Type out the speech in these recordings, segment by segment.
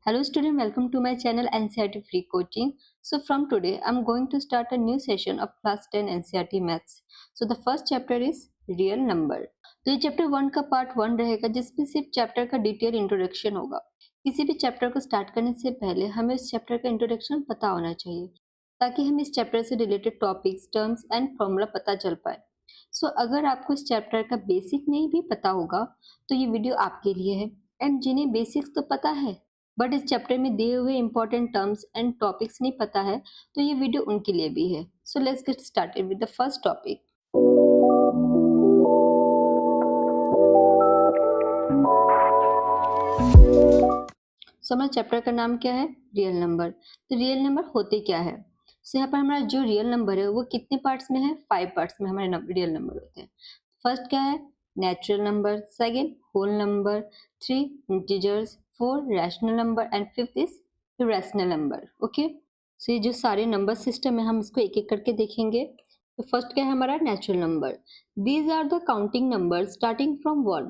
Hello student, welcome to my channel NCERT Free Coaching. So from today, I'm going to start a new session of class 10 NCERT Maths. So the first chapter is real number. तो ये chapter 1 का part 1 रहेगा जिसमें सिर्फ chapter का detail introduction होगा। किसी भी चैप्टर को स्टार्ट करने से पहले हमें इस चैप्टर का इंट्रोडक्शन पता होना चाहिए ताकि हमें इस चैप्टर से related topics, terms and formula पता चल पाए। सो अगर आपको इस चैप्टर का बेसिक नहीं भी पता होगा तो ये वीडियो आपके लिए है। एंड जिन्हें बेसिक्स तो पता है बट इस चैप्टर में दिए हुए इंपॉर्टेंट टर्म्स एंड टॉपिक्स नहीं पता है तो ये वीडियो उनके लिए भी है। So let's get started with the first topic. So हमारे चैप्टर का नाम क्या है? Real number. तो रियल नंबर होते क्या है? सो यहाँ पर हमारा जो रियल नंबर है वो कितने पार्ट्स में है? 5 पार्ट्स में हमारे रियल नंबर होते हैं। फर्स्ट क्या है? Natural number, second whole number, 3 integers, 4 rational number and 5th is irrational number. Okay, so ये जो सारे नंबर सिस्टम है हम इसको एक एक करके देखेंगे। तो फर्स्ट क्या है हमारा? Natural number. These are the counting number starting from 1।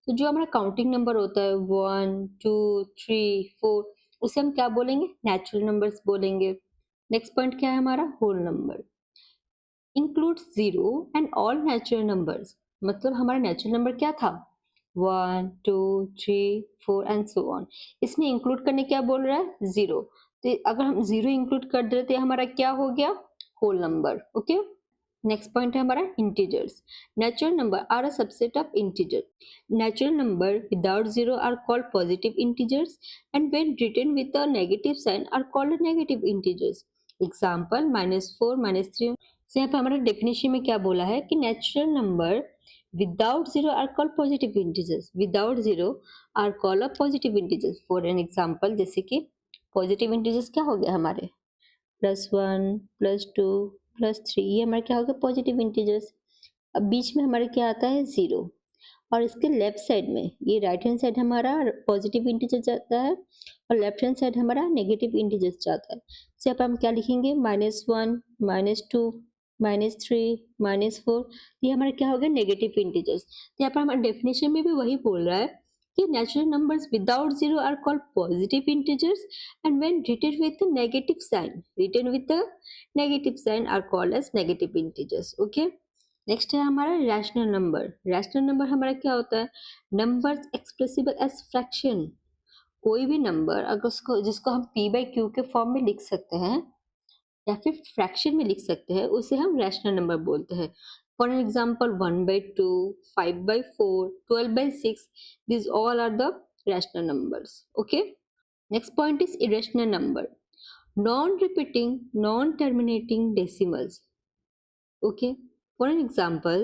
तो जो हमारा काउंटिंग नंबर होता है 1 2 3 4 उसे हम क्या बोलेंगे? नेचुरल नंबर्स बोलेंगे। नेक्स्ट पॉइंट क्या है हमारा? Whole number. Includes 0 and all natural numbers. मतलब हमारा नेचुरल नंबर क्या था? 1 2 3 4 एंड सो ऑन। इसमें इंक्लूड करने क्या बोल रहा है? 0। तो अगर हम 0 इंक्लूड कर दे तो हमारा क्या हो गया? Whole number. Okay, next point है हमारा integers. Natural number are a subset of integer. Natural number without 0 are called positive integers and when written with a negative sign are called negative integers. Example -4 -3। से यहाँ पे हमारा definition में क्या बोला है कि natural number without 0 are called positive integers. Without 0 are called a positive integers. For an example, जैसे कि पॉजिटिव इंटीजर्स क्या हो गया हमारे? +1 +2 +3, ये हमारे क्या हो गया? Positive integers. अब बीच में हमारे क्या आता है? 0। और इसके लेफ्ट साइड में, ये राइट हैंड साइड हमारा पॉजिटिव इंटीजर जाता है और लेफ्ट हैंड साइड हमारा नेगेटिव इंटीजर्स जाता है। तो यहाँ पर हम क्या लिखेंगे? -1 -2 -3 -4, ये हमारे क्या हो गया? Negative integers. तो यहाँ पर हमारे डेफिनेशन में भी वही बोल रहा है कि natural numbers without 0 are called positive integers and when written with a negative sign are called as negative integers. Okay, next है हमारा रैशनल नंबर। रैशनल नंबर हमारा क्या होता है? Numbers expressible as fraction. कोई भी नंबर अगर उसको जिसको हम p/q के फॉर्म में लिख सकते हैं या फिर फ्रैक्शन में लिख सकते हैं उसे हम रैशनल नंबर बोलते हैं। For an example 1/2 5/4 12/6, these all are the rational numbers. Okay, next point is irrational number, non-repeating non-terminating decimals. Okay, for an example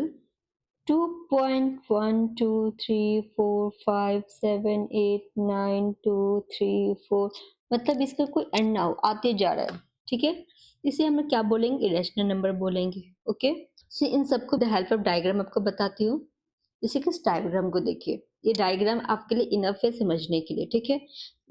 2.12345789234, मतलब इसका कोई एंड ना हो, आते जा रहा है। ठीक है, इसे हम क्या बोलेंगे? इरेशनल नंबर बोलेंगे। ओके, सो इन सबको विद हेल्प ऑफ डायग्राम आपको बताती हूँ। जैसे कि इस डायग्राम को देखिए, ये डायग्राम आपके लिए इनफ है समझने के लिए। ठीक है,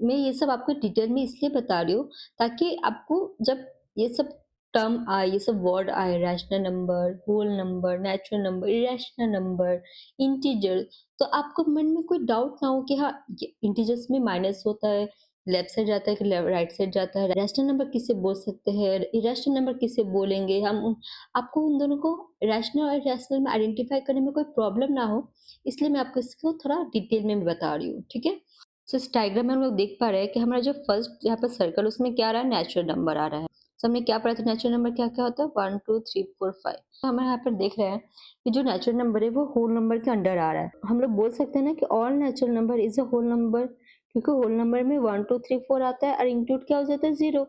मैं ये सब आपको डिटेल में इसलिए बता रही हूँ ताकि आपको जब ये सब टर्म आए, ये सब वर्ड आए, rational number, whole number, natural number, irrational number, integer, तो आपको मन में कोई डाउट ना हो कि हाँ इंटीजर्स में माइनस होता है, लेफ्ट साइड जाता है कि राइट साइड जाता है, रैशनल नंबर किसे बोल सकते हैं, इरेशनल नंबर किसे बोलेंगे हम। आपको उन दोनों को रैशनल और इरेशनल में आइडेंटिफाई करने में कोई प्रॉब्लम ना हो, इसलिए मैं आपको इसको थोड़ा डिटेल में बता रही हूँ। ठीक है, सो इस डायग्राम में हम लोग देख पा रहे हैं कि हमारा जो फर्स्ट यहाँ पर सर्कल उसमें क्या आ रहा है? नेचुरल नंबर आ रहा है। तो हमने क्या पढ़ा था? नेचुरल नंबर क्या क्या होता है? 1 2 3 4 5। तो हम यहाँ पर देख रहे हैं कि जो नेचुरल नंबर है वो होल नंबर के अंडर आ रहा है। हम लोग बोल सकते हैं ना कि all natural number is a whole number, क्योंकि होल नंबर में 1 2 3 4 आता है और इंक्लूड क्या हो जाता है? 0।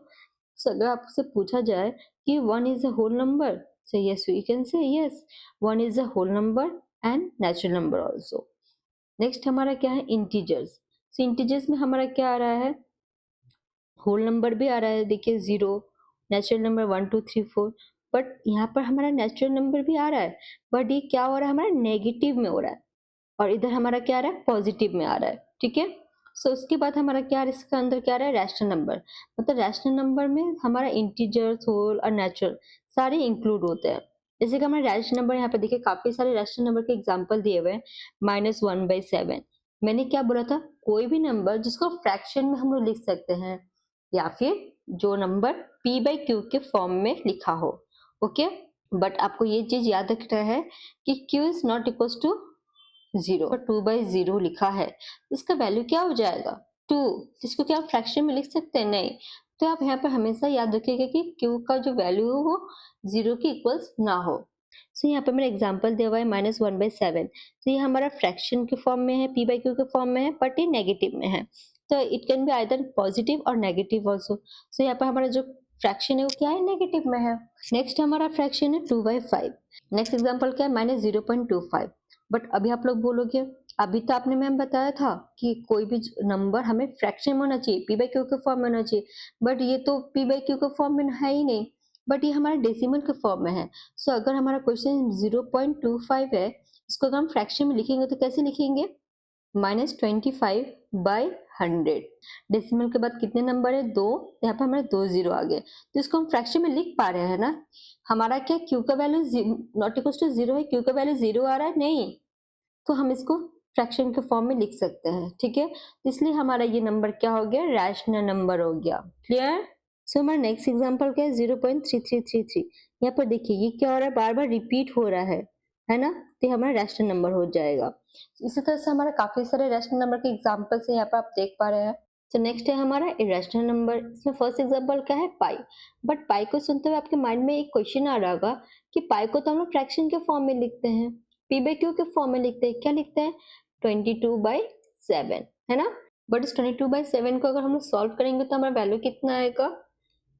सो अगर आपसे पूछा जाए कि 1 is a whole number, so yes we can say yes 1 is a whole number and natural number also. Next हमारा क्या है? इंटीजर्स। सो इंटीजर्स में हमारा क्या आ रहा है? होल नंबर भी आ रहा है, देखिए 0, नेचुरल नंबर 1 2 3 4, बट यहाँ पर हमारा नेचुरल नंबर भी आ रहा है, बट ये क्या हो रहा है? हमारा नेगेटिव में हो रहा है और इधर हमारा क्या आ रहा है? पॉजिटिव में आ रहा है। ठीक है, सो उसके बाद हमारा क्या इसके अंदर क्या आ रहा है? Rational number. मतलब रैशनल नंबर में हमारा इंटीजर्स, होल और नेचुरल सारे इंक्लूड होते हैं। जैसे कि हमारे रैशनल नंबर यहाँ पे देखिए काफी सारे रैशनल नंबर के एग्जाम्पल दिए हुए हैं। -1/7, मैंने क्या बोला था, कोई भी नंबर जिसको फ्रैक्शन में हम लोग लिख सकते हैं या फिर जो नंबर p बाई क्यू के फॉर्म में लिखा हो। ओके, बट आपको ये चीज याद रखना है कि q is not equal to 0। 2/0 लिखा है, इसका वैल्यू क्या हो जाएगा 2, जिसको क्या आप फ्रैक्शन में लिख सकते हैं, नहीं। तो आप यहाँ पर हमेशा याद रखिएगा कि q का जो वैल्यू हो वो 0 के इक्वल्स ना हो। सो यहाँ पे मैंने एग्जांपल दिया हुआ है -1/7। तो ये हमारा फ्रैक्शन के फॉर्म में है, p बाई क्यू के फॉर्म में है, बट ये नेगेटिव में है। तो it can be either positive और नेगेटिव ऑल्सो। सो यहाँ पर हमारा जो फ्रैक्शन है वो क्या है, नेगेटिव में है। नेक्स्ट हमारा फ्रैक्शन है 2/5। नेक्स्ट एग्जाम्पल क्या है, -0.25। बट अभी आप लोग बोलोगे, अभी तो आपने मैम बताया था कि कोई भी नंबर हमें फ्रैक्शन में होना चाहिए, p बाई क्यू के फॉर्म में होना चाहिए, बट ये तो p बाई क्यू के फॉर्म में है ही नहीं, बट ये हमारा डेसिमल के फॉर्म में है। सो अगर हमारा क्वेश्चन 0.25 है, इसको अगर हम फ्रैक्शन में लिखेंगे तो कैसे लिखेंगे, -25/100। डेसिमल के बाद कितने नंबर है, 2, यहाँ पे हमारे 2 0 आ गए, तो इसको हम फ्रैक्शन में लिख पा रहे हैं ना। हमारा क्या q का वैल्यू नॉट इक्वल टू 0 है, q का वैल्यू 0 आ रहा है, नहीं, तो हम इसको फ्रैक्शन के फॉर्म में लिख सकते हैं, ठीक है। इसलिए हमारा ये नंबर क्या हो गया, रैशनल नंबर हो गया। क्लियर। सो हमारा नेक्स्ट एग्जांपल क्या है, 0.3333। यहाँ पर देखिए ये क्या हो रहा है, बार बार रिपीट हो रहा है ना, तो हमारा रैशनल नंबर हो जाएगा। इसी तरह से हमारा काफी सारे रैशनल नंबर के एग्जाम्पल्स है यहाँ पर आप देख पा रहे हैं। तो नेक्स्ट है हमारा इरेशनल नंबर। इसमें फर्स्ट एग्जांपल क्या है, पाई। बट पाई को सुनते हुए आपके माइंड में एक क्वेश्चन आ रहा होगा कि पाई को तो हम लोग फ्रैक्शन के फॉर्म में लिखते हैं, p बाई क्यू के फॉर्म में लिखते हैं, क्या लिखते हैं, 22/7, है ना। बट इस 22/7 को अगर हम लोग सॉल्व करेंगे तो हमारा वैल्यू कितना आएगा,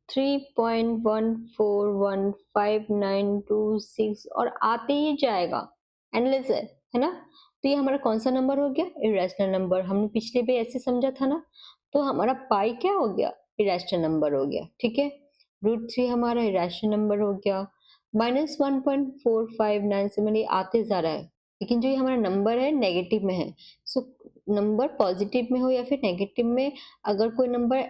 3.141596 और आते ही जाएगा, एंडलेस है ना। तो ये हमारा कौन सा नंबर हो गया, इरेशनल नंबर। हमने पिछले भी ऐसे समझा था ना, तो हमारा पाई क्या हो गया, इरेशनल नंबर हो गया, ठीक है। √3 हमारा इरेशनल नंबर हो गया। -1.4597 ये आते जा रहा है, लेकिन जो ये हमारा नंबर है नेगेटिव में है। सो नंबर पॉजिटिव में हो या फिर नेगेटिव में, अगर कोई नंबर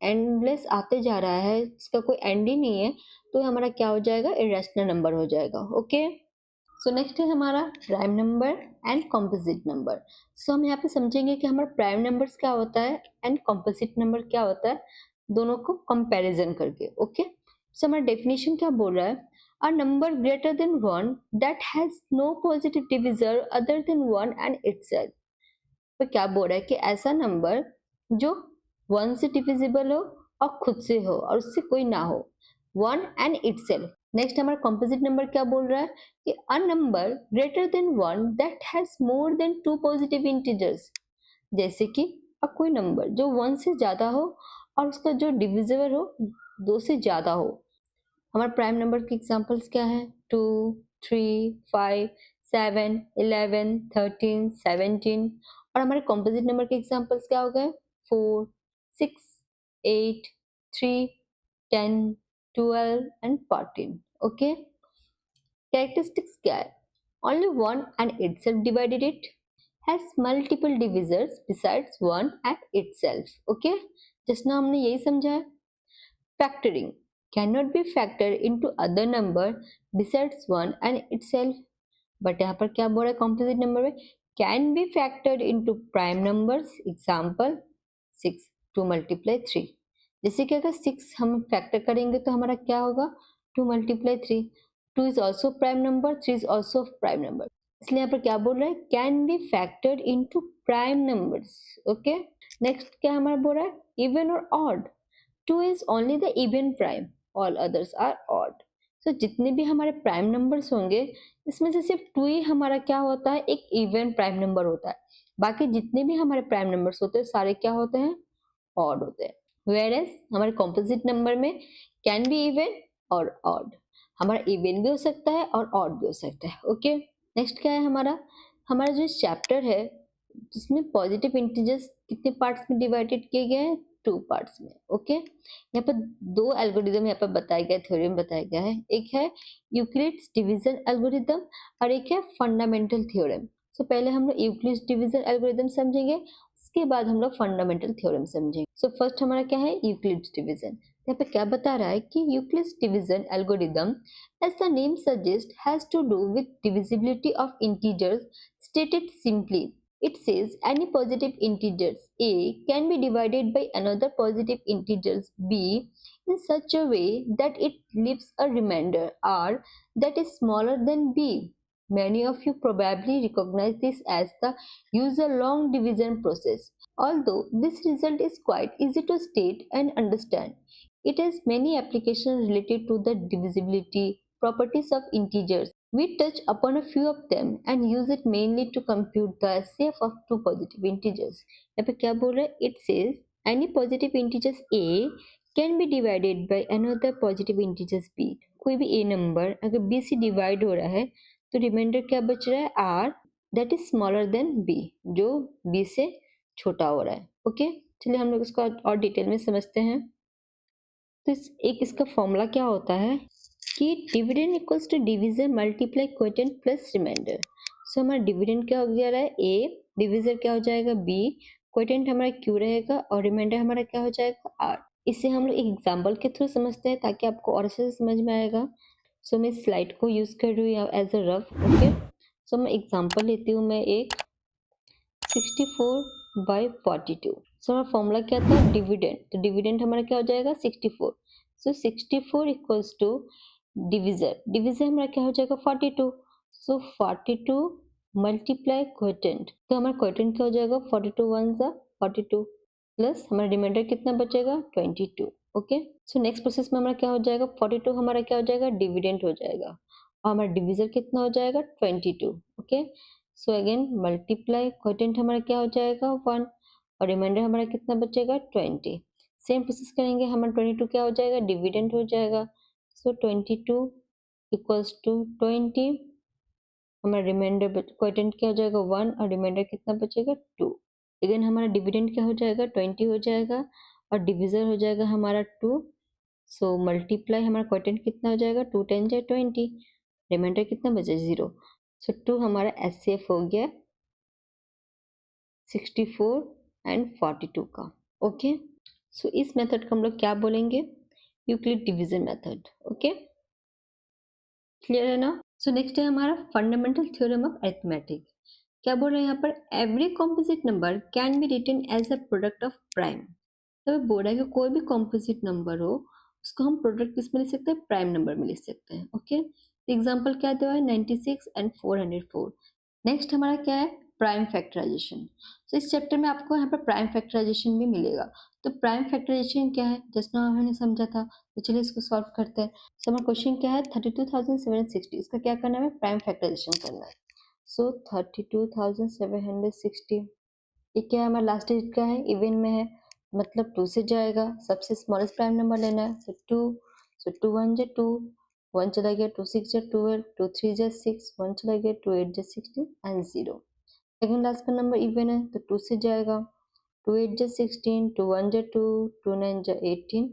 एंडलेस आते जा रहा है, इसका कोई एंड ही नहीं है, तो हमारा क्या हो जाएगा, इरेशनल नंबर हो जाएगा। ओके, सो नेक्स्ट है हमारा prime number and composite number. So हम यहाँ पे समझेंगे कि हमारा प्राइम नंबर्स क्या होता है एंड कॉम्पोजिट नंबर क्या होता है, दोनों को कंपैरिजन करके। ओके, सो हमारा डेफिनेशन क्या बोल रहा है, a number greater than 1 that has no positive divisor other than 1 and itself. तो क्या बोल रहा है कि ऐसा नंबर जो 1 से डिविजिबल हो और खुद से हो और उससे कोई ना हो, 1 एंड इटसेल्फ। नेक्स्ट हमारा कॉम्पोजिट नंबर क्या बोल रहा है कि अ number greater than 1 that has more than 2 positive integers. जैसे कि अब कोई नंबर जो 1 से ज्यादा हो और उसका जो डिविजिबल हो 2 से ज्यादा हो। हमारे प्राइम नंबर के एग्जांपल्स क्या है, 2, 3, 5, 7, 11, 13, 17। और हमारे कॉम्पोजिट नंबर के एग्जांपल्स क्या हो गए, 4, 6, 8, 3, 10, 12 एंड 14। ओके, कैरेक्टरिस्टिक्स क्या है, only 1 and itself divided it, has multiple divisors besides 1 and itself. Okay, just ना हमने यही समझा है। Factoring cannot be factored into other number besides 1 and itself. But यहाँ पर क्या बोल रहा है, कॉम्पोजिट नंबर में can be factored into prime numbers. Example 6 2 × 3। जैसे कि अगर 6 हम फैक्टर करेंगे तो हमारा क्या होगा, 2 × 3। 2 is also prime number, 3 is also prime number, इसलिए यहाँ पर क्या बोल रहा है, can be factored into prime numbers. Okay, next क्या हमारा बोल रहा है, इवन और odd. 2 is only the even prime, all others are odd. So जितने भी हमारे प्राइम नंबर्स होंगे इसमें से सिर्फ 2 ही हमारा क्या होता है, एक इवन प्राइम नंबर होता है। बाकी जितने भी हमारे प्राइम नंबर्स होते हैं सारे क्या होते हैं, ऑड होते हैं। Whereas हमारे कॉम्पोजिट नंबर में कैन बी इवन और ऑड, हमारा इवन भी हो सकता है और ऑड भी हो सकता है। ओके, नेक्स्ट क्या है हमारा, हमारा जो चैप्टर है जिसमें पॉजिटिव इंटीजर्स कितने पार्ट्स में डिवाइडेड किए गए हैं, 2 पार्ट्स में। ओके, यहाँ पर 2 एल्गोरिदम यहाँ पर बताया गया, थ्योरम बताया गया है। एक है यूक्लिड्स डिवीजन एल्गोरिदम और एक है फंडामेंटल थ्योरम। सो पहले हम लोग यूक्लिड्स डिवीजन एल्गोरिदम समझेंगे, उसके बाद हम लोग फंडामेंटल थ्योरम समझेंगे। सो फर्स्ट हमारा क्या है, यूक्लिड्स डिवीजन। यहाँ पे क्या बता रहा है कि Euclid's division algorithm, as the name suggest, has to do with divisibility of integers stated simply It says any positive integers a can be divided by another positive integers b in such a way that it leaves a remainder r that is smaller than b. Many of you probably recognize this as the usual long division process. Although this result is quite easy to state and understand, it has many applications related to the divisibility properties of integers. We touch upon a few of them and use it mainly to compute the HCF of two positive integers. यहाँ पे क्या बोल रहा है? It says any positive integers a can be divided by another positive integers b. कोई भी a number अगर b से डिवाइड हो रहा है तो रिमाइंडर क्या बच रहा है? r that is smaller than b, जो b से छोटा हो रहा है. ओके, चलिए हम लोग इसको और डिटेल में समझते हैं. तो इसका फॉर्मूला क्या होता है कि dividend equals to division multiply quotient plus remainder. So हमारा डिविडेंड क्या हो जा रहा है? ए, डिविजर क्या हो जाएगा? बी, क्वोटिएंट हमारा क्यू रहेगा और रिमाइंडर हमारा क्या हो जाएगा? आर. इसे हम लोग एक एग्जाम्पल के थ्रू समझते हैं ताकि आपको और अच्छे से समझ में आएगा. सो मैं स्लाइड को यूज कर रही हूँ एज अ रफ. ओके, सो मैं एग्जाम्पल लेती हूँ. मैं एक 64/42. सो हमारा फॉर्मूला क्या था? डिविडेंड. तो डिविडेंड हमारा क्या हो जाएगा? 64. सो 64 इक्वल्स टू डिविजर. डिविजर हमारा क्या हो जाएगा? 42. सो 42 मल्टीप्लाई क्वोटिएंट. तो हमारा क्वोटिएंट क्या हो जाएगा? 42 वन जा 42 प्लस हमारा रिमाइंडर कितना बचेगा? 22. ओके, सो नेक्स्ट प्रोसेस में हमारा क्या हो जाएगा? 42 हमारा क्या हो जाएगा? डिविडेंड हो जाएगा और हमारा डिविजर कितना हो जाएगा? 22. Okay, so again multiply quotient हमारा क्या हो जाएगा? 1 और रिमाइंडर हमारा कितना बचेगा? 20. सेम प्रोसेस करेंगे. हमारा 22 क्या हो जाएगा? डिविडेंड हो जाएगा. सो 22 इक्वल्स टू 20. हमारा रिमाइंडर क्वोटिएंट क्या हो जाएगा? 1 और रिमाइंडर कितना बचेगा? 2. अगेन हमारा डिविडेंड क्या हो जाएगा? 20 हो जाएगा और डिविजर हो जाएगा हमारा 2. सो मल्टीप्लाई हमारा क्वोटिएंट कितना हो जाएगा? 2 10 जा 20. रिमाइंडर कितना बचा? 0. सो 2 हमारा एचसीएफ हो गया 64 एंड 42 का. ओके, सो इस मेथड को हम लोग क्या बोलेंगे? Euclid division method. Okay, clear है ना? सो नेक्स्ट है हमारा फंडामेंटल थ्योरम ऑफ अरिथमेटिक. क्या बोल रहे हैं यहाँ पर? Every composite number can be written as a product of prime. तो बोल रहा है कि कोई भी कॉम्पोजिट नंबर हो उसको हम प्रोडक्ट किस में लिख सकते हैं? प्राइम नंबर में लिख सकते हैं. ओके, एग्जाम्पल क्या दिया है? 96 एंड 404. नेक्स्ट हमारा क्या है? Prime factorization. तो इस चैप्टर में आपको यहाँ पर प्राइम फैक्टराइजेशन भी मिलेगा. तो प्राइम फैक्टराइजेशन क्या है? जस्ट नाउ हमने समझा था. तो चलिए इसको सॉल्व करते हैं. सो हमारा क्वेश्चन क्या है? 32,760. इसका क्या करना है? प्राइम फैक्टराइजेशन करना है. सो 32,760 ये क्या है? हमारा लास्ट डिजिट क्या है? इवन में है, मतलब 2 से जाएगा. सबसे स्मॉलेस्ट प्राइम नंबर लेना है. तो 2. सो 2 1 जा 2, 1 चला गया, 2 6 जा 12, 2 3 जा 6, 1 चला गया, 2 8 जा 16 एंड 0. सेकंड लास्ट का नंबर इवन है तो 2 से जाएगा. 2 8 जा 16, 2 1 जा 2, 2 9 जा 18,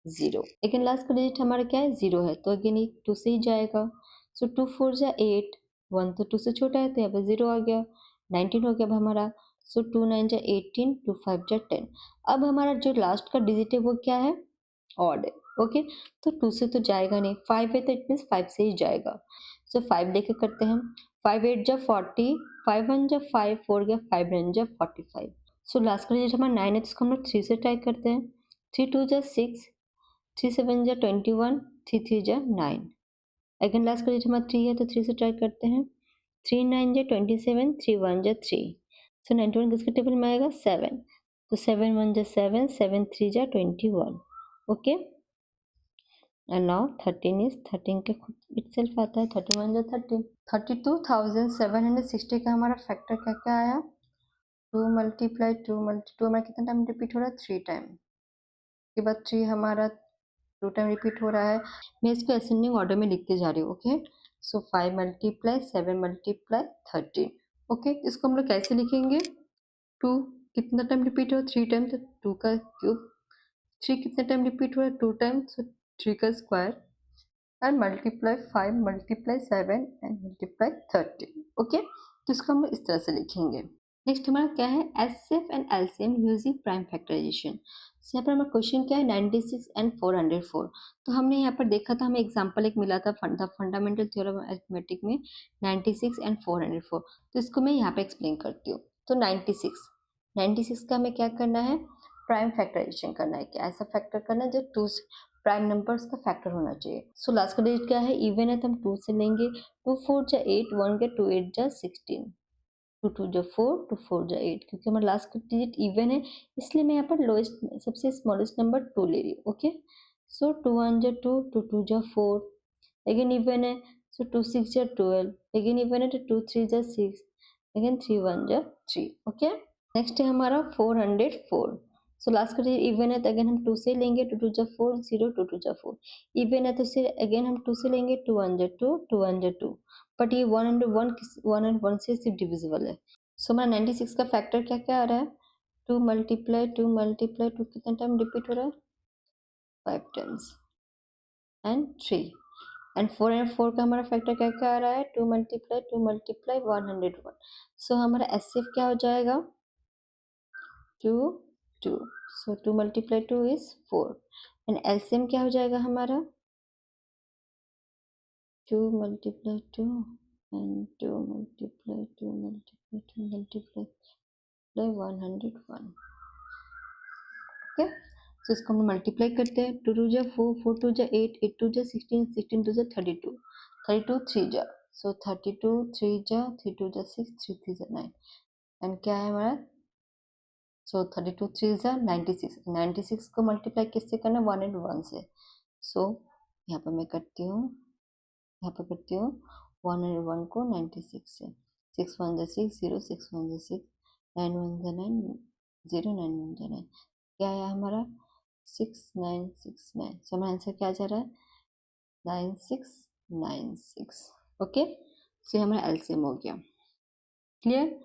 0. लेकिन लास्ट का डिजिट हमारा क्या है? 0 है, तो अगेन 2 से ही जाएगा. सो 2 4 जा 8, 1 तो 2 से छोटा है तो यहाँ पर 0 आ गया. 19 हो गया अब हमारा. सो 2 9 जा 18, 2 5 जा 10. अब हमारा जो लास्ट का डिजिट है वो क्या है? ऑड है. ओके, तो 2 से तो जाएगा नहीं. 5 है तो इट मीन्स 5 से ही जाएगा. सो 5 लेके करते हैं. 5 8 जा 40, 5 1 जा 5, 4 गया 5 9 जा 45. सो लास्ट का डिजिट हमारा 9 है तो इसको हम लोग 3 से ट्राई करते हैं. 3 2 जा 6, 3 7 जा 21, 3 3 जा 9. अगेन लास्ट का डिजिट हमारा 3 है तो 3 से ट्राई करते हैं. 3 9 जा 27, 3 1 जा 3. सो 91 किसके टेबल में आएगा? 7. तो 7 1 जा 7, 7 3 जा 21. ओके, एंड नाउ 13 इज 13 के खुद इटसेल्फ आता है. 31 जा 30. 32,760 का हमारा फैक्टर क्या क्या आया? 2 मल्टीप्लाई 2 हमारा कितना टाइम रिपीट हो रहा है? 3 टाइम. के बाद 3 हमारा 2 टाइम रिपीट हो रहा है. मैं इसको असेंडिंग ऑर्डर में लिखते जा रही हूँ. ओके, सो 5 मल्टीप्लाई 7 मल्टीप्लाई 13. ओके, इसको हम लोग कैसे लिखेंगे? 2 कितना टाइम रिपीट हो? 3 टाइम, तो 2 का क्यूब. 3 कितने टाइम रिपीट हो रहा है? 2 टाइम, सो 3 का square and multiply 5 multiply 7 and multiply 30. Okay, तो इसको हम इस तरह से लिखेंगे. नेक्स्ट हमारा क्या है? HCF and LCM using prime factorization. यहाँ पर हमारा क्वेश्चन क्या है? 96 एंड 404. तो हमने यहाँ पर देखा था, हमें एग्जांपल एक मिला था फंडामेंटल थ्योरम अरिथमेटिक में 96 एंड 404. तो इसको मैं यहाँ पे एक्सप्लेन करती हूँ. तो 96, 96 का हमें क्या करना है, प्राइम फैक्टराइजेशन करना है। क्या ऐसा फैक्टर करना है जो टू प्राइम नंबर्स का फैक्टर होना चाहिए। सो लास्ट का डिजिट क्या है, इवन है तो हम 2 से लेंगे। 2 4 जा 8, 1 के 2 8 जा 16, 2 2 जा 4, 2 4 जा 8, क्योंकि हमारा लास्ट का डिजिट इवन है इसलिए मैं यहाँ पर लोएस्ट सबसे स्मॉलेस्ट नंबर 2 ले रही हूँ। ओके, सो 2 1 जा 2, 2 2 जा 4, अगेन इवन है, सो 2 6 जा 12, अगेन इवन है तो 2 3 जा 6, अगेन 3 1 जा 3। ओके, नेक्स्ट है हमारा 404। सो लास्ट का डिजिट इवन है तो अगेन हम 2 से लेंगे, 2 2 जा 4, 0 2 2 जा 4, इवन है तो फिर अगेन हम 2 से लेंगे, 2 1 जा 2, 2 1 जा 2, बट ये 1 and 1 से सिर्फ डिविजिबल है। सो हमारा 96 का फैक्टर क्या क्या आ रहा है, 2 मल्टीप्लाई 2 मल्टीप्लाई 2 कितना टाइम रिपीट हो रहा है, 5 टाइम्स एंड 3, एंड 4 and 4 का हमारा फैक्टर क्या क्या आ रहा है, 2 मल्टीप्लाई 101। सो हमारा एचसीएफ क्या हो जाएगा, 2 2, so 2 multiply 2 is 4, and LCM क्या हो जाएगा हमारा, 2 multiply 2 and 2 multiply 2 multiply 2 multiply 101। Okay, so इसको हम मल्टीप्लाई करते हैं, 2 2 जा 4, 4 2 जा 8, 8 2 जा 16, 16 2 जा 32, 32 3 जा, सो 32 3 जा, 3 2 जा 6, 3 3 जा 9, एंड क्या है हमारा, सो 32 3 जा 96, 96 को मल्टीप्लाई किससे करना, 1 and 1 से। सो यहाँ पर मैं करती हूँ, यहाँ पर करती हूँ 1 and 1 को 96 से, 6 1 जा 6, 0 6 1 जा 6, 9 1 जा 9, 0 9 1 जा 9, क्या आया हमारा 6969। सो हमारा आंसर क्या जा रहा है, 9696। ओके, सो हमारा एलसीएम हो गया। क्लियर,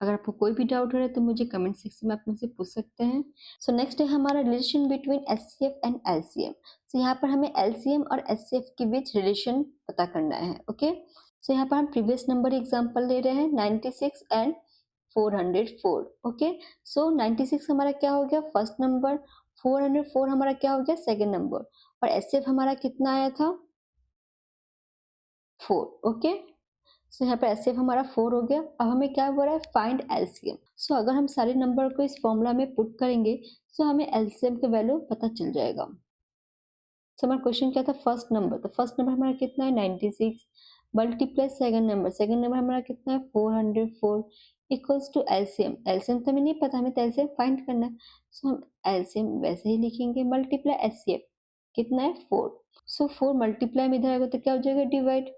अगर आपको कोई भी डाउट हो रहा है तो मुझे कमेंट सेक्शन में आप मुझसे पूछ सकते हैं। सो नेक्स्ट है हमारा relation between HCF and LCM. So यहाँ पर हमें एलसीएम और एचसीएफ के बीच रिलेशन पता करना है। ओके, सो यहाँ पर हम प्रीवियस नंबर एग्जांपल ले रहे हैं 96 एंड 404। ओके, सो 96 हमारा क्या हो गया फर्स्ट नंबर, 404 हमारा क्या हो गया सेकेंड नंबर, और एचसीएफ हमारा कितना आया था 4। ओके, सो यहाँ पे एचसीएफ हमारा 4 हो गया। अब हमें क्या बोल रहा है, फाइंड एलसीएम। सो अगर हम सारे नंबर को इस फॉर्मूला में पुट करेंगे सो हमें एलसीएम का वैल्यू पता चल जाएगा। सो हमारा क्वेश्चन क्या था, फर्स्ट नंबर, तो फर्स्ट नंबर हमारा कितना है 96, मल्टीप्लाई सेकंड नंबर हमारा कितना है 404, इक्वल्स टू एलसीएम। एलसीएम तो हमें नहीं पता, हमें तो एलसीएम फाइंड करना है। सो हम एलसीएम वैसे ही लिखेंगे, मल्टीप्लाई एचसीएफ कितना है 4। सो 4 मल्टीप्लाई में इधर आएगा तो क्या हो जाएगा divide,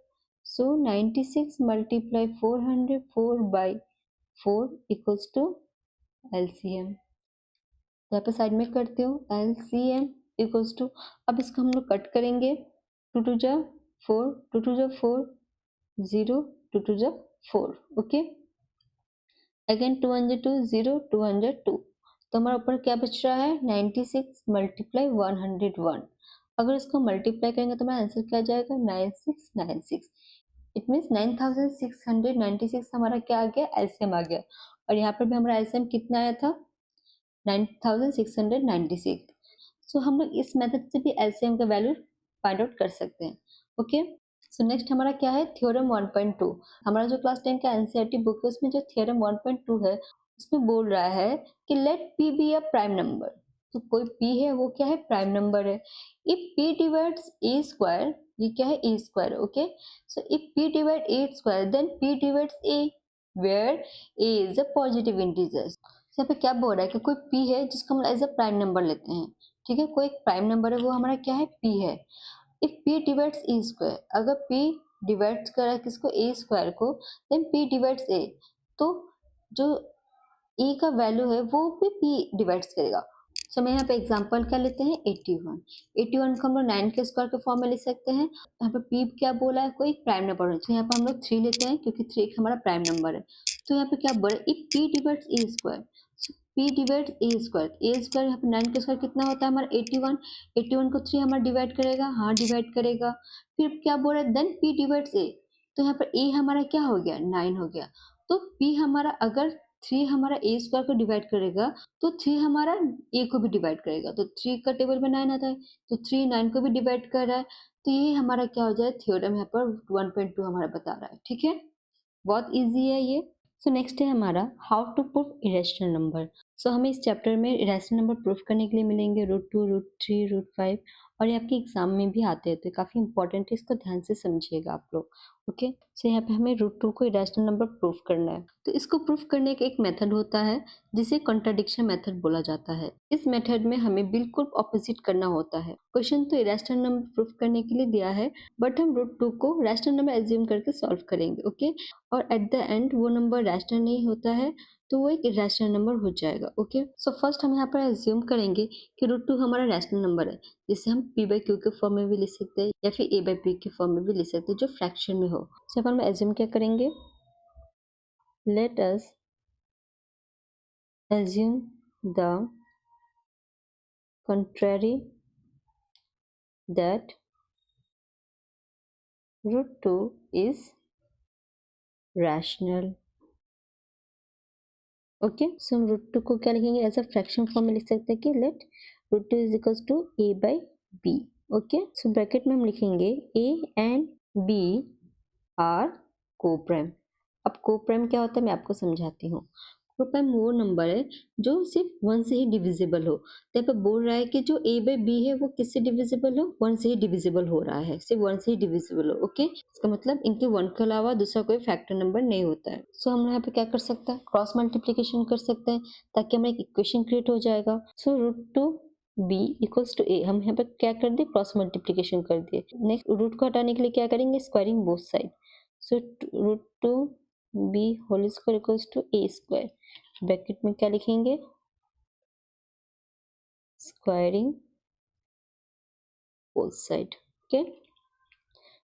so 96 multiply 404 by 4 equals to LCM। यहाँ पे साइड में करते हो LCM equals to, अब इसको हम लोग कट करेंगे, 2 2 जा 4, 2 2 जा 4, 0 2 2 जा 4। ओके, अगेन 2 1 जा 2, 0 2 1 जा 2, तो हमारा ऊपर क्या बच रहा है 96 मल्टीप्लाई 101। अगर इसको मल्टीप्लाई करेंगे तो हमारा आंसर क्या आ जाएगा 9696। इट मीन्स 9696 हमारा क्या आ गया एलसीएम आ गया, और यहाँ पर भी हमारा एलसीएम कितना आया था 9696। सो हम लोग इस मेथड से भी एलसीएम का वैल्यू फाइंड आउट कर सकते हैं। ओके, सो नेक्स्ट हमारा क्या है थ्योरम 1.2। हमारा जो क्लास 10 का एनसीईआरटी बुक है उसमें जो थ्योरम 1.2 है उसमें बोल रहा है कि let P be a prime number. तो कोई पी है वो क्या है प्राइम नंबर है। If P divides A square, ये क्या है A square. Okay, so if p divide a square then p divides a where a is a positive integer. यहाँ पे क्या बोल रहा है कि कोई p है जिसको हम एज अ प्राइम नंबर लेते हैं। ठीक है, कोई एक प्राइम नंबर है वो हमारा क्या है p है। If p divides a square, अगर p डिवाइड्स कर रहा है किसको a स्क्वायर को, देन p डिवाइड्स a, तो जो a का वैल्यू है वो भी p डिवाइड्स करेगा। सो मैं यहाँ पे एग्जांपल क्या लेते हैं 81। 81 को हम लोग 9 के स्क्वायर के फॉर्म में लिख सकते हैं। यहाँ पे p क्या बोला है कोई प्राइम नंबर है, तो यहाँ पे हम लोग 3 लेते हैं क्योंकि 3 हमारा प्राइम नंबर है। तो यहाँ पे क्या बोला if p divides a square, so p divides a square, a square यहाँ पे 9 के स्क्वायर कितना होता है हमारा 81, 81 को 3 हमारा डिवाइड करेगा, हाँ डिवाइड करेगा। फिर क्या बोल रहा है देन p डिवाइड्स a, तो यहाँ पर a हमारा क्या हो गया 9 हो गया। तो p हमारा अगर 3 हमारा a स्क्वायर को डिवाइड करेगा तो 3 हमारा a को भी डिवाइड करेगा, तो 3 का टेबल में 9 आता है, तो 3 9 को भी डिवाइड कर रहा है। तो ये हमारा क्या हो जाए थ्योरम यहाँ पर 1.2 हमारा बता रहा है। ठीक है, बहुत इजी है ये। सो नेक्स्ट है हमारा how to proof irrational number. So हमें इस चैप्टर में इरेशनल नंबर प्रूफ करने के लिए मिलेंगे √2, √3, √5 और ये आपके एग्जाम में भी आते हैं, तो काफ़ी इंपॉर्टेंट है, इसको ध्यान से समझिएगा आप लोग। ओके, सो यहाँ पे हमें √2 को इरेशनल नंबर प्रूफ करना है। तो इसको प्रूफ करने का एक मेथड होता है जिसे कॉन्ट्राडिक्शन मेथड बोला जाता है। इस मेथड में हमें बिल्कुल ऑपोजिट करना होता है। क्वेश्चन तो इरेशनल नंबर प्रूफ करने के लिए दिया है, बट हम √2 को रैशनल नंबर एज्यूम करके सॉल्व करेंगे। ओके, और एट द एंड वो नंबर रैशनल नहीं होता है तो वो एक इरेशनल नंबर हो जाएगा। ओके, सो फर्स्ट हम यहाँ पर एज्यूम करेंगे कि √2 हमारा रैशनल नंबर है, जिसे हम p/q के फॉर्म में भी लिख सकते हैं या फिर a/p के फॉर्म में भी लिख सकते हैं, जो फ्रैक्शन में हो। सो अपन एज्यूम क्या करेंगे, let us assume the contrary that √2 is rational। Okay, so हम √2 को क्या लिखेंगे, एज अ फ्रैक्शन फॉर्म में लिख सकते हैं कि let √2 is equals to a/b। Okay, so bracket में हम लिखेंगे a and b are coprime. अब कोप्राइम क्या होता है मैं आपको समझाती हूँ। कोप्राइम वो नंबर है जो सिर्फ 1 से ही डिविजिबल हो। तो यहाँ पे बोल रहा है कि जो a/b है वो किससे डिविजिबल हो, 1 से ही डिविजिबल हो रहा है, सिर्फ 1 से ही डिविजिबल हो। ओके, इसका मतलब इनके 1 के अलावा दूसरा कोई फैक्टर नंबर नहीं होता है। सो हम यहाँ पे क्या कर सकते हैं, क्रॉस मल्टीप्लीकेशन कर सकते हैं ताकि हमें एक इक्वेशन क्रिएट हो जाएगा। सो √2 b इक्वल्स टू a, हम यहाँ पे क्या कर दिए, क्रॉस मल्टीप्लीकेशन कर दिए। नेक्स्ट रूट को हटाने के लिए क्या करेंगे, squaring both side. So √2 b whole square equals to a square, bracket में क्या लिखेंगे, स्क्वायरिंग बोथ साइड। ओके,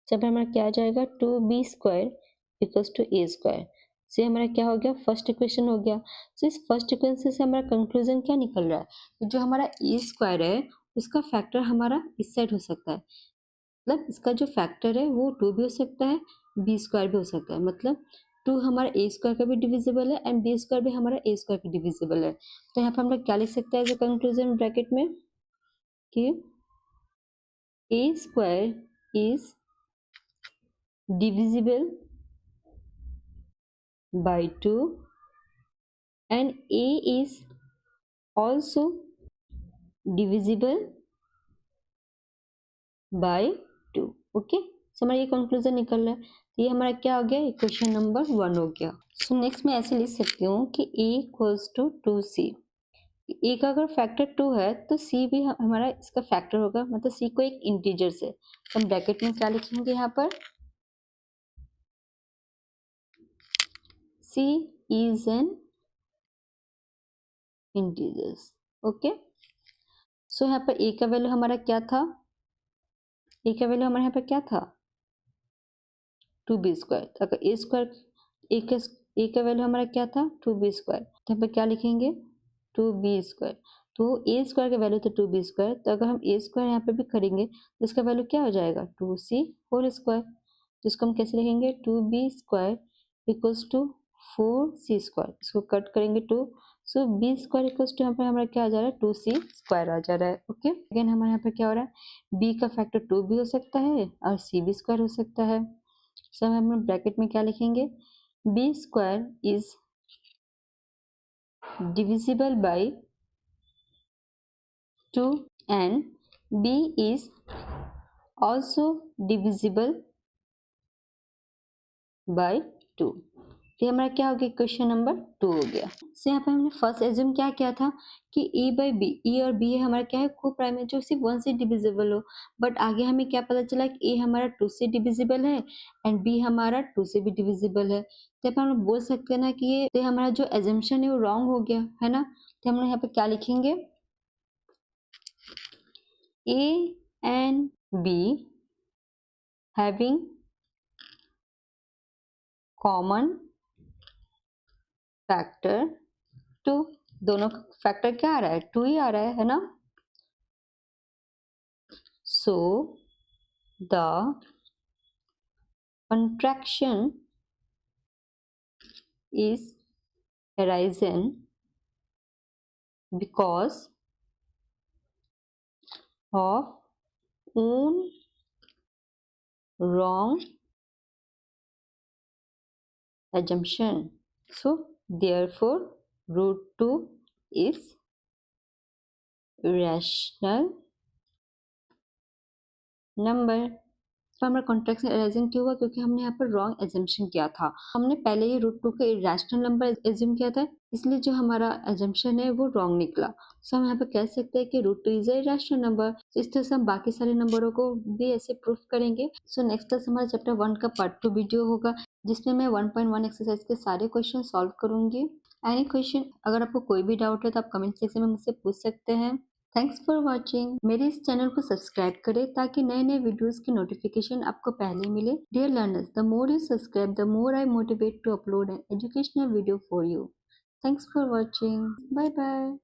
जब हमारा क्या आ जाएगा, 2b square equals to a square. से हमारा क्या हो गया, फर्स्ट इक्वेशन हो गया। सो इस फर्स्ट इक्वेशन से हमारा कंक्लूजन क्या निकल रहा है, तो जो हमारा a स्क्वायर है उसका फैक्टर हमारा इस साइड हो सकता है, मतलब इसका जो फैक्टर है वो 2 भी हो सकता है, b स्क्वायर भी हो सकता है। मतलब 2 हमारा a स्क्वायर का भी डिविजिबल है एंड b स्क्वायर भी हमारा a स्क्वायर का डिविजिबल है। तो यहाँ पर हम लोग क्या लिख सकते हैं एज ए कंक्लूजन ब्रैकेट में कि a square is divisible by 2 and a is also divisible by 2। Okay, सो हमारा ये कंक्लूजन निकल रहा है। तो ये हमारा क्या हो गया, इक्वेशन नंबर 1 हो गया। सो नेक्स्ट मैं ऐसे लिख सकती हूँ कि a equals to 2c। a का अगर फैक्टर 2 है तो c भी हमारा इसका फैक्टर होगा, मतलब c को एक इंटीजर से। तो हम ब्रैकेट में क्या लिखेंगे यहाँ पर, c is an integers। Okay, so यहाँ पर a का वैल्यू हमारा क्या था, a का वैल्यू हमारे यहाँ पर क्या था, 2b स्क्वायर। अगर a स्क्वायर a का वैल्यू हमारा क्या था, 2b स्क्वायर। तो यहाँ पर क्या लिखेंगे, 2b स्क्वायर। तो a स्क्वायर का वैल्यू था 2b स्क्वायर, तो अगर हम a स्क्वायर यहाँ पे भी करेंगे तो इसका वैल्यू क्या हो जाएगा, 2c होल स्क्वायर। तो इसको हम कैसे लिखेंगे, 2b square equals to 4c square. इसको कट करेंगे 2, so b square equals to यहाँ पर हमारा क्या आ जा रहा है, 2c स्क्वायर आ जा रहा है। ओके, अगेन हमारे यहाँ पे क्या हो रहा है, b का फैक्टर 2 भी हो सकता है और c भी स्क्वायर हो सकता है। सो हम ब्रैकेट में क्या लिखेंगे, b square is divisible by 2 and b is also divisible by 2। तो ये हमारा क्या हो गया, क्वेश्चन नंबर 2 हो गया। सो यहाँ पे हमने फर्स्ट एज्यूम क्या किया था कि a/b, और b हमारा क्या है, को प्राइम है जो सिर्फ 1 से डिविजिबल हो। बट आगे हमें क्या पता चला कि a हमारा 2 से डिविजिबल है एंड b हमारा 2 से भी डिविजिबल है। तो यहाँ पे हम बोल सकते हैं ना कि ये तो हमारा जो एजम्पशन है वो रॉन्ग हो गया है ना। तो हम लोग यहाँ पे क्या लिखेंगे, a and b having common factor 2। दोनों का फैक्टर क्या आ रहा है, 2 ही आ रहा है ना। So the contraction is arisen because of own wrong assumption। So therefore root 2 is rational number। तो हमारा कॉन्ट्रैक्शन अराइजिंग क्यों हुआ? क्योंकि हमने यहाँ पर रॉन्ग एजम्पशन किया था। हमने पहले ही रूट 2 का इरेशनल नंबर एज्यूम किया था, इसलिए जो हमारा एजम्पशन है वो रॉन्ग निकला। सो हम यहाँ पे कह सकते हैं कि root 2 is a irrational number. इस तरह से हम बाकी सारे नंबरों को भी ऐसे प्रूफ करेंगे। सो नेक्स्ट क्लास हमारा चैप्टर 1 का पार्ट 2 वीडियो होगा, जिसमें मैं 1.1 एक्सरसाइज के सारे क्वेश्चन सॉल्व करूंगी। एनी क्वेश्चन, अगर आपको कोई भी डाउट है तो आप कमेंट सेक्शन में मुझसे पूछ सकते हैं। Thanks for watching. मेरे इस चैनल को सब्सक्राइब करें ताकि नए नए वीडियोस की नोटिफिकेशन आपको पहले मिले। Dear learners, the more you subscribe, the more I motivate to upload an educational video for you. Thanks for watching. Bye bye.